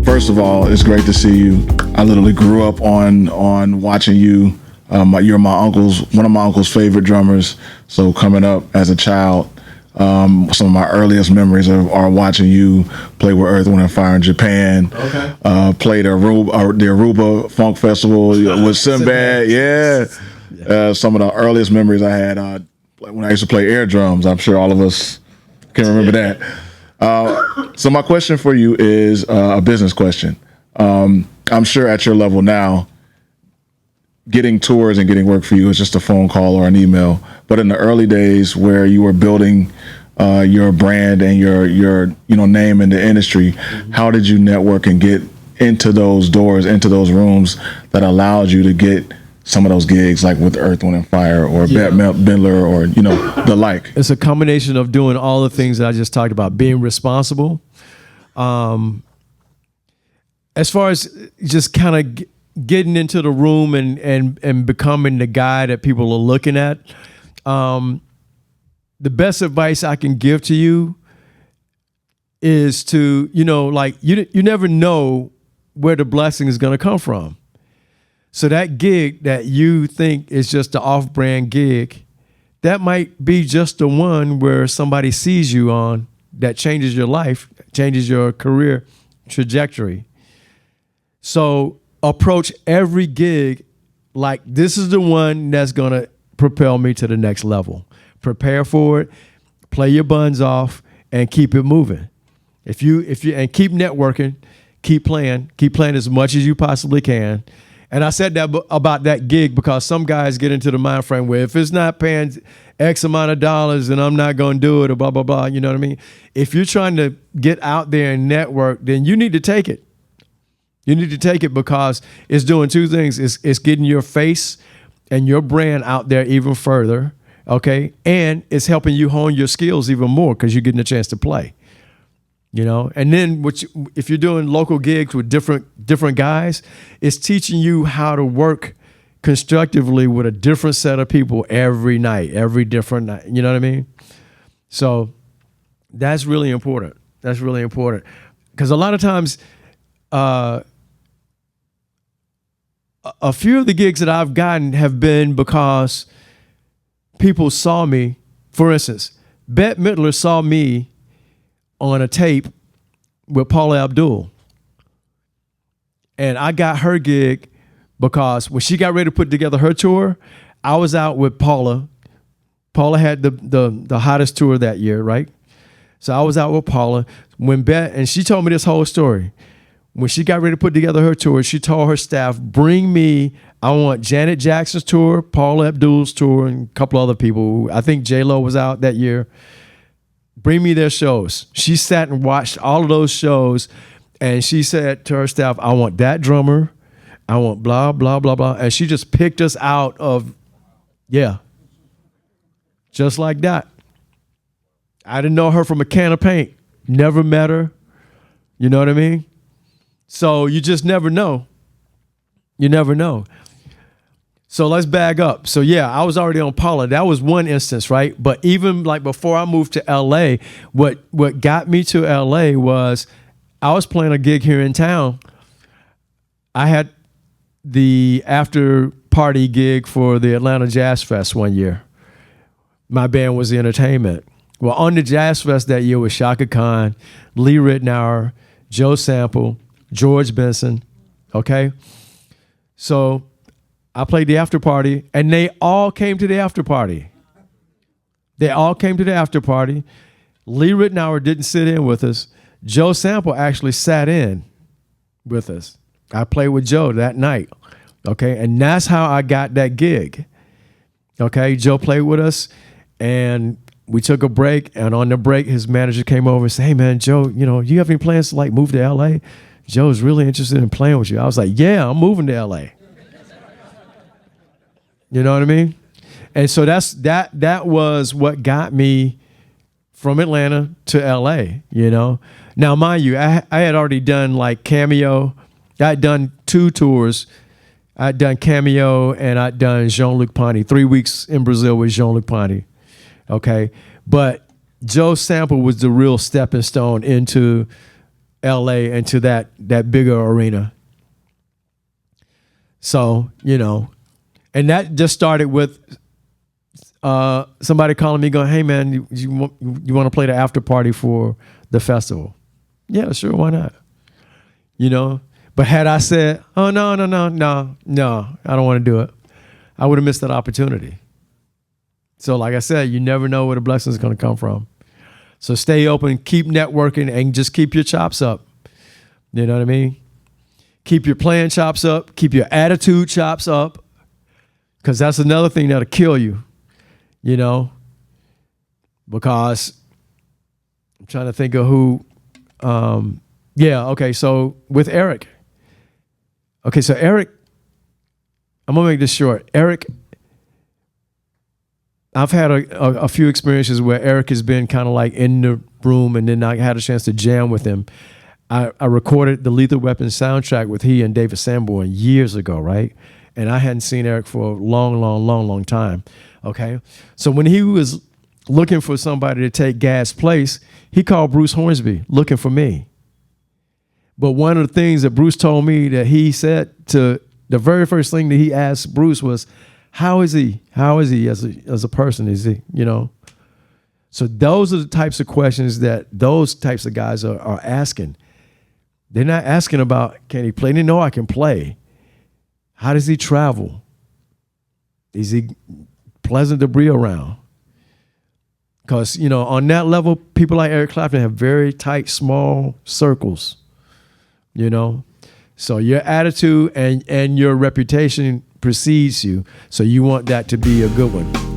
First of all, it's great to see you. I literally grew up on watching you. You're one of my uncle's favorite drummers. So coming up as a child, some of my earliest memories are watching you play with Earth, Wind and Fire in Japan. Okay. Played the Aruba Funk Festival with Sinbad. Yeah. Some of the earliest memories I had when I used to play air drums. I'm sure all of us can remember that. So my question for you is a business question. I'm sure at your level now, getting tours and getting work for you is just a phone call or an email. But in the early days where you were building your brand and your name in the industry, how did you network and get into those doors, into those rooms that allowed you to get some of those gigs, like with Earth, Wind and Fire or Bette Midler or the like? It's a combination of doing all the things that I just talked about, being responsible. As far as just kind of getting into the room and becoming the guy that people are looking at, the best advice I can give to you is to, you never know where the blessing is going to come from. So that gig that you think is just an off-brand gig, that might be just the one where somebody sees you on that changes your life, changes your career trajectory. So approach every gig like this is the one that's going to propel me to the next level. Prepare for it, play your buns off, and keep it moving. If you and keep networking, keep playing as much as you possibly can. And I said that about that gig because some guys get into the mind frame where if it's not paying X amount of dollars, then I'm not going to do it or blah, blah, blah. You know what I mean? If you're trying to get out there and network, then you need to take it. You need to take it because it's doing two things. It's getting your face and your brand out there even further, okay? And it's helping you hone your skills even more because you're getting a chance to play. And then if you're doing local gigs with different guys, it's teaching you how to work constructively with a different set of people every different night. You know what I mean? So that's really important. That's really important because a lot of times, a few of the gigs that I've gotten have been because people saw me. For instance, Bette Midler saw me on a tape with Paula Abdul. And I got her gig because when she got ready to put together her tour, I was out with Paula. Paula had the hottest tour that year, right? So I was out with Paula and she told me this whole story. When she got ready to put together her tour, she told her staff, I want Janet Jackson's tour, Paula Abdul's tour, and a couple other people. I think J-Lo was out that year. Bring me their shows. She sat and watched all of those shows, and she said to her staff, I want that drummer. I want blah, blah, blah, blah. And she just picked us out of, just like that. I didn't know her from a can of paint. Never met her. You know what I mean? So you just never know. You never know. So let's bag up. So I was already on Paula. That was one instance, right? But even like before I moved to LA, what got me to LA was I was playing a gig here in town. I had the after party gig for the Atlanta Jazz Fest one year. My band was the entertainment. Well, on the Jazz Fest that year was Shaka Khan, Lee Ritenour, Joe Sample, George Benson, okay? So I played the after party, and they all came to the after party. They all came to the after party. Lee Ritenour didn't sit in with us. Joe Sample actually sat in with us. I played with Joe that night, okay? And that's how I got that gig, okay? Joe played with us, and we took a break, and on the break, his manager came over and said, hey, man, Joe, you have any plans to, move to L.A.? Joe's really interested in playing with you. I was like, yeah, I'm moving to L.A. You know what I mean? And so that was what got me from Atlanta to L.A., Now, mind you, I had already done Cameo. I had done 2 tours. I'd done Cameo and I'd done Jean-Luc Ponty, 3 weeks in Brazil with Jean-Luc Ponty. Okay. But Joe Sample was the real stepping stone into LA, into that bigger arena. So, you know, and that just started with somebody calling me going, hey man, you want to play the after party for the festival? Yeah, sure, why not? You know, but had I said, oh, no, I don't want to do it, I would have missed that opportunity. So like I said, you never know where the blessing is going to come from. So stay open, keep networking, and just keep your chops up. You know what I mean? Keep your playing chops up. Keep your attitude chops up, because that's another thing that'll kill you, you know? Because I'm trying to think of who. Okay, so with Eric. Okay, so Eric, I'm going to make this short. Eric, I've had a few experiences where Eric has been kind of like in the room, and then I had a chance to jam with him. I recorded the Lethal Weapon soundtrack with he and David Sanborn years ago, right? And I hadn't seen Eric for a long time, okay? So when he was looking for somebody to take Gad's place, he called Bruce Hornsby looking for me. But one of the things that Bruce told me that he said to the very first thing that he asked Bruce was, how is he as a person? Is he, you know? So those are the types of questions that those types of guys are asking. They're not asking about, can he play? They know I can play. How does he travel? Is he pleasant to be around? Because, you know, on that level, people like Eric Clapton have very tight, small circles, you know? So your attitude and your reputation precedes you. So you want that to be a good one.